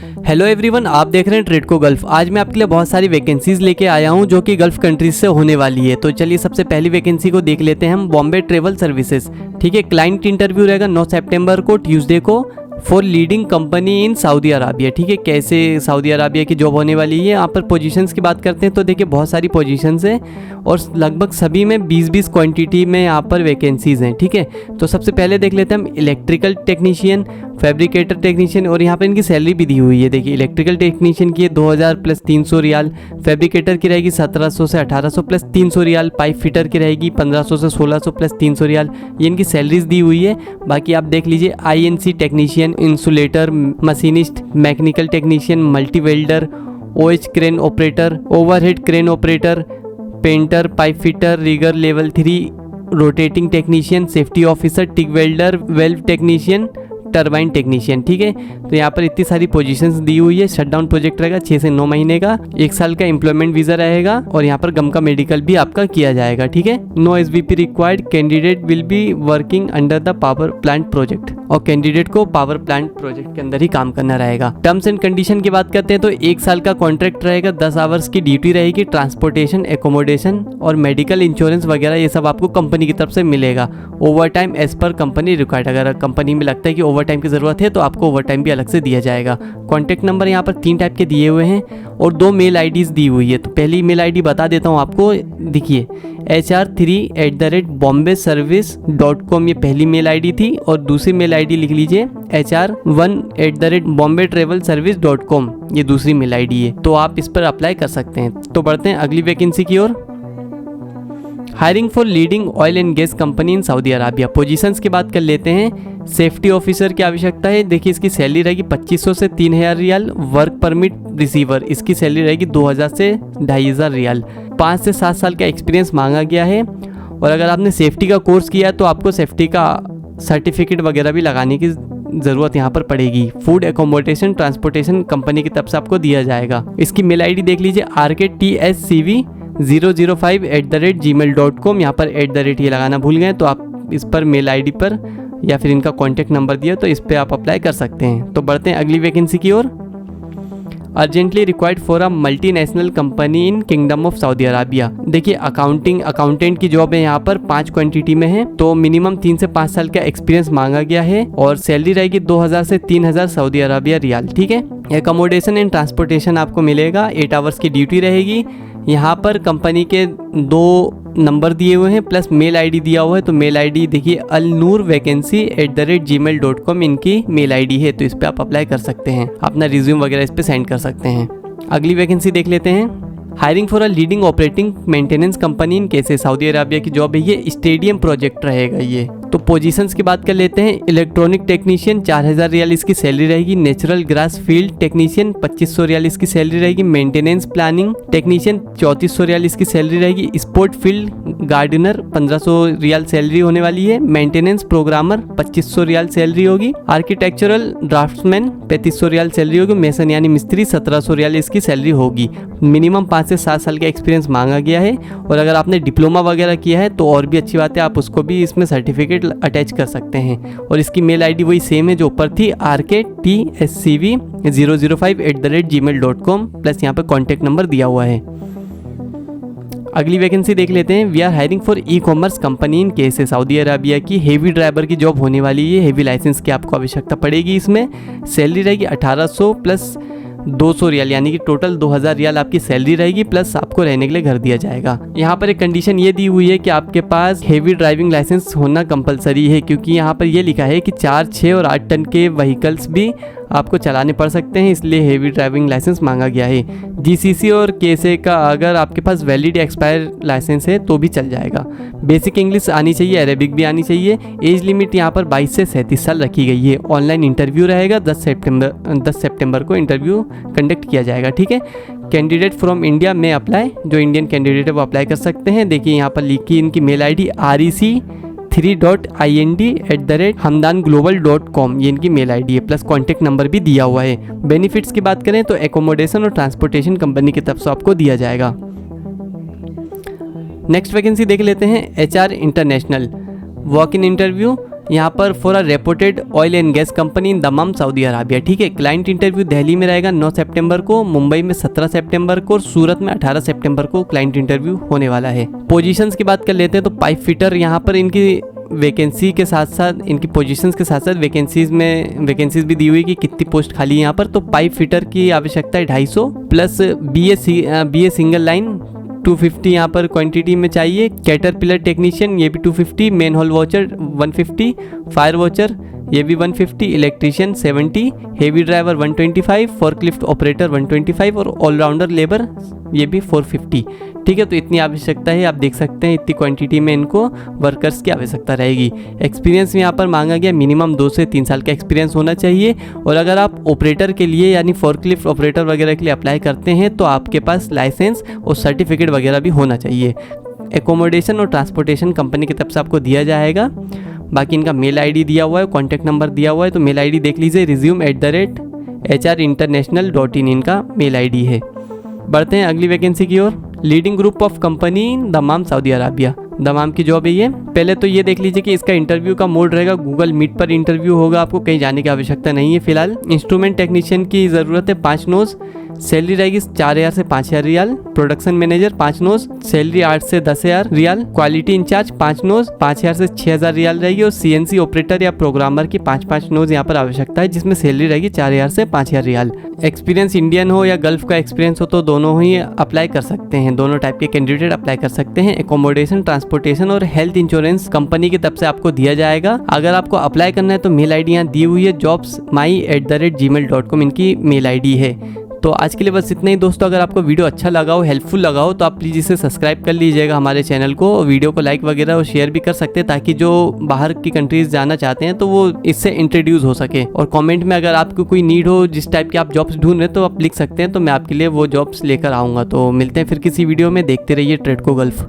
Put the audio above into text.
Hello everyone, आप देख रहे हैं ट्रेडको गल्फ। आज मैं आपके लिए बहुत सारी वैकेंसीज लेके आया हूं जो कि गल्फ कंट्रीज से होने वाली है। तो चलिए सबसे पहली वैकेंसी को देख लेते हैं हम, बॉम्बे ट्रेवल सर्विसेज। ठीक है, क्लाइंट इंटरव्यू रहेगा 9 सितंबर को, ट्यूसडे को, for leading company in Saudi Arabia. ठीक है, कैसे सऊदी अराबिया की जॉब होने वाली है। यहाँ पर पोजीशंस की बात करते हैं तो देखिए बहुत सारी पोजीशंस हैं और लगभग सभी में 20-20 क्वांटिटी में यहाँ पर वैकेंसीज हैं। ठीक है, तो सबसे पहले देख लेते हैं हम इलेक्ट्रिकल टेक्नीशियन, फैब्रिकेटर टेक्नीशियन, और यहाँ पर इनकी सैलरी भी दी हुई है। देखिए इलेक्ट्रिकल टेक्नीशियन की 2000 प्लस 300 रियाल, फैब्रिकेटर की रहेगी 1700 से 1800 प्लस 300 रियाल, पाइप फिटर की रहेगी 1500 से 1600 प्लस 300 रियाल। ये इनकी सैलरीज दी हुई है। बाकी आप देख लीजिए INC technician, insulator, machinist, mechanical technician, multi welder, OH crane operator, overhead crane operator, painter, pipe fitter, rigger level 3, rotating technician, safety officer, TIG welder, valve technician, turbine technician. ठीक है, तो यहाँ पर इतनी सारी पोजीशंस दी हुई है। शटडाउन प्रोजेक्ट रहेगा 6 से 9 महीने का, 1 साल का एम्प्लॉयमेंट वीजा रहेगा और यहाँ पर गम का मेडिकल भी आपका किया जाएगा। ठीक है, no SVP required, candidate will be working under the power plant project, और कैंडिडेट को पावर प्लांट प्रोजेक्ट के अंदर ही काम करना रहेगा। टर्म्स एंड कंडीशन की बात करते हैं तो 1 साल का कॉन्ट्रैक्ट रहेगा, 10 आवर्स की ड्यूटी रहेगी, ट्रांसपोर्टेशन, एकोमोडेशन और मेडिकल इंश्योरेंस वगैरह ये सब आपको कंपनी की तरफ से मिलेगा। Overtime as per company required, अगर कंपनी में लगता है कि ओवर टाइम की ज़रूरत है तो आपको ओवर टाइम भी अलग से दिया जाएगा। कॉन्टैक्ट नंबर यहाँ पर 3 टाइप के दिए हुए हैं और 2 मेल IDs दी हुई है। तो पहली मेल ID बता देता हूँ आपको, देखिए HR3@bombayservice.com ये पहली मेल ID थी, और दूसरी मेल ID लिख लीजिए HR1@bombaytravelservice.com ये दूसरी मेल ID है। तो आप इस पर अप्लाई कर सकते हैं। तो बढ़ते हैं अगली वैकेंसी की ओर। Hiring for leading oil and gas company in Saudi Arabia. Positions की बात कर लेते हैं। सेफ्टी ऑफिसर की आवश्यकता है। देखिए इसकी सैलरी रहेगी 2500 से 3000 रियाल। वर्क परमिट रिसीवर, इसकी सैलरी रहेगी 2000 से 2500 रियाल। 5 से 7 साल का एक्सपीरियंस मांगा गया है, और अगर आपने सेफ्टी का कोर्स किया है तो आपको सेफ्टी का सर्टिफिकेट वगैरह भी लगाने की ज़रूरत यहाँ पर पड़ेगी। फूड, एकोमोडेशन, ट्रांसपोर्टेशन कंपनी की तरफ से आपको दिया जाएगा। इसकी मेल ID देख लीजिए RKTSCV005@gmail.com। यहाँ पर @ ये लगाना भूल गए तो आप इस पर मेल ID पर या फिर इनका कॉन्टैक्ट नंबर दिया तो इस पर आप अप्लाई कर सकते हैं। तो बढ़ते हैं अगली वैकेंसी की ओर। Urgently required for a multinational company in Kingdom of Saudi Arabia. देखिए अकाउंटेंट की जॉब है, यहाँ पर 5 क्वांटिटी में है। तो मिनिमम 3 से 5 साल का एक्सपीरियंस मांगा गया है, और सैलरी रहेगी 2000 से 3000 सऊदी अराबिया रियाल। ठीक है, एकोमोडेशन एंड ट्रांसपोर्टेशन आपको मिलेगा, 8 आवर्स की ड्यूटी रहेगी। यहाँ पर कंपनी के 2 नंबर दिए हुए हैं प्लस मेल ID दिया हुआ है। तो मेल ID देखिए alnoorvacancy@gmail.com इनकी मेल ID है। तो इस पर आप अप्लाई कर सकते हैं, अपना रिज्यूम वगैरह इस पर सेंड कर सकते हैं। अगली वैकेंसी देख लेते हैं। Hiring for a leading operating maintenance company इन कैसे, सऊदी अराबिया की जॉब है ये। स्टेडियम प्रोजेक्ट रहेगा ये। तो पोजीशंस की बात कर लेते हैं। इलेक्ट्रॉनिक टेक्नीशियन 4000 रियाल इसकी सैलरी रहेगी। नेचुरल ग्रास फील्ड टेक्नीशियन 2500 रियाल इसकी सैलरी रहेगी। मेंटेनेंस प्लानिंग टेक्नीशियन 3400 रियाल इसकी सैलरी रहेगी। स्पोर्ट फील्ड गार्डनर 1500 रियाल सैलरी होने वाली है। मेंटेनेंस प्रोग्रामर 2500 रियाल सैलरी होगी। आर्किटेक्चरल ड्राफ्ट्समैन 3500 रियाल सैलरी होगी। मेसन यानी मिस्त्री 1700 रियाल इसकी सैलरी होगी। मिनिमम 5 से 7 साल का एक्सपीरियंस मांगा गया है, और अगर आपने डिप्लोमा वगैरह किया है तो और भी अच्छी बात है, आप उसको भी इसमें सर्टिफिकेट अटैच कर सकते हैं। और इसकी मेल ID वही सेम है जो ऊपर थी, RKTSCV005@gmail.com प्लस यहाँ पे कॉन्टैक्ट नंबर दिया हुआ है। अगली वैकेंसी देख लेते हैं। We are hiring for e-commerce company in KSA, Saudi Arabia की हेवी ड्राइवर की जॉब होने वाली है। हेवी लाइसेंस की आपको आवश्यकता पड़ेगी। इसमें सैलरी रहेगी 1800 प्लस 200 रियाल, यानी कि टोटल 2000 रियाल आपकी सैलरी रहेगी, प्लस आपको रहने के लिए घर दिया जाएगा। यहाँ पर एक कंडीशन ये दी हुई है कि आपके पास हेवी ड्राइविंग लाइसेंस होना कंपलसरी है, क्योंकि यहाँ पर ये लिखा है कि 4, 6 और 8 टन के व्हीकल्स भी आपको चलाने पड़ सकते हैं, इसलिए हेवी ड्राइविंग लाइसेंस मांगा गया है। GCC और KSA का अगर आपके पास वैलिड एक्सपायर लाइसेंस है तो भी चल जाएगा। बेसिक इंग्लिश आनी चाहिए, अरेबिक भी आनी चाहिए। एज लिमिट यहाँ पर 22 से 37 साल रखी गई है। ऑनलाइन इंटरव्यू रहेगा, 10 सितंबर को इंटरव्यू कंडक्ट किया जाएगा। ठीक है, कैंडिडेट फ्रॉम इंडिया में अप्लाई, जो इंडियन कैंडिडेट है वो अप्लाई कर सकते हैं। देखिए यहाँ पर लिखी इनकी मेल ID REC3.IND@hamdanglobal.com ये इनकी मेल ID है, प्लस कॉन्टैक्ट नंबर भी दिया हुआ है। बेनिफिट्स की बात करें तो एकोमोडेशन और ट्रांसपोर्टेशन कंपनी की तरफ से आपको दिया जाएगा। नेक्स्ट वैकेंसी देख लेते हैं। HR international walk in interview यहाँ पर for a reputed oil and gas company in दमाम Saudi Arabia. ठीक है, क्लाइंट इंटरव्यू दिल्ली में रहेगा 9 सितंबर को, मुंबई में 17 सितंबर को और सूरत में 18 सितंबर को क्लाइंट इंटरव्यू होने वाला है। पोजीशंस की बात कर लेते हैं तो पाइप फिटर, यहाँ पर इनकी वैकेंसी के साथ साथ इनकी पोजीशंस के साथ साथ वैकेंसीज भी दी हुई कि कितनी पोस्ट खाली है यहाँ पर। तो पाइप फिटर की आवश्यकता है 250 प्लस BA सिंगल लाइन 250 यहाँ पर क्वांटिटी में चाहिए। कैटरपिलर टेक्नीशियन ये भी 250, main whole watcher 150, fire watcher ये भी 150, electrician 70, heavy driver 125, forklift operator 125 और ऑलराउंडर लेबर ये भी 450। ठीक है, तो इतनी आवश्यकता है, आप देख सकते हैं इतनी क्वांटिटी में इनको वर्कर्स की आवश्यकता रहेगी। एक्सपीरियंस यहाँ पर मांगा गया मिनिमम 2 से 3 साल का एक्सपीरियंस होना चाहिए। और अगर आप ऑपरेटर के लिए यानी फोर्कलिफ्ट ऑपरेटर वगैरह के लिए अप्लाई करते हैं तो आपके पास लाइसेंस और सर्टिफिकेट वगैरह भी होना चाहिए। एकोमोडेशन और ट्रांसपोर्टेशन कंपनी की तरफ से आपको दिया जाएगा। बाकी इनका मेल आईडी दिया हुआ है, कॉन्टैक्ट नंबर दिया हुआ है, तो मेल आईडी देख लीजिए, resume@hrinternational.in इनका मेल आईडी है। बढ़ते हैं अगली वैकेंसी की ओर। Leading group of company Dammam Saudi Arabia, Dammam की जॉब है ये। पहले तो ये देख लीजिए कि इसका इंटरव्यू का मोड रहेगा गूगल मीट पर इंटरव्यू होगा, आपको कहीं जाने की आवश्यकता नहीं है फिलहाल। इंस्ट्रूमेंट टेक्नीशियन की ज़रूरत है 5 नोज, सैलरी रहेगी 4000 से 5000 रियाल। प्रोडक्शन मैनेजर 5 नोज, सैलरी 8 से 10,000 रियाल। क्वालिटी इंचार्ज 5 नोज, 5000 से 6000 रियाल रहेगी। और CNC ऑपरेटर या प्रोग्रामर की 5-5 नोज यहाँ पर आवश्यकता है, जिसमें सैलरी रहेगी 4000 से 5000 रियाल। एक्सपीरियंस इंडियन हो या गल्फ का एक्सपीरियंस हो तो दोनों ही अप्लाई कर सकते हैं, दोनों टाइप के कैंडिडेट अप्लाई कर सकते हैं। एकोमोडेशन, ट्रांसपोर्टेशन और हेल्थ इंश्योरेंस कंपनी की तरफ से आपको दिया जाएगा। अगर आपको अप्लाई करना है तो मेल आईडी यहाँ दी हुई है, jobsmy@gmail.com इनकी मेल आईडी है। तो आज के लिए बस इतना ही दोस्तों। अगर आपको वीडियो अच्छा लगा हो, हेल्पफुल लगा हो तो आप प्लीज़ इसे सब्सक्राइब कर लीजिएगा हमारे चैनल को। वीडियो को लाइक वगैरह और शेयर भी कर सकते हैं ताकि जो बाहर की कंट्रीज़ जाना चाहते हैं तो वो इससे इंट्रोड्यूस हो सके। और कमेंट में अगर आपको कोई नीड हो, जिस टाइप की आप जॉब्स ढूंढ रहे हैं तो आप लिख सकते हैं, तो मैं आपके लिए वो जॉब्स लेकर आऊँगा। तो मिलते हैं फिर किसी वीडियो में, देखते रहिए ट्रेडको गल्फ।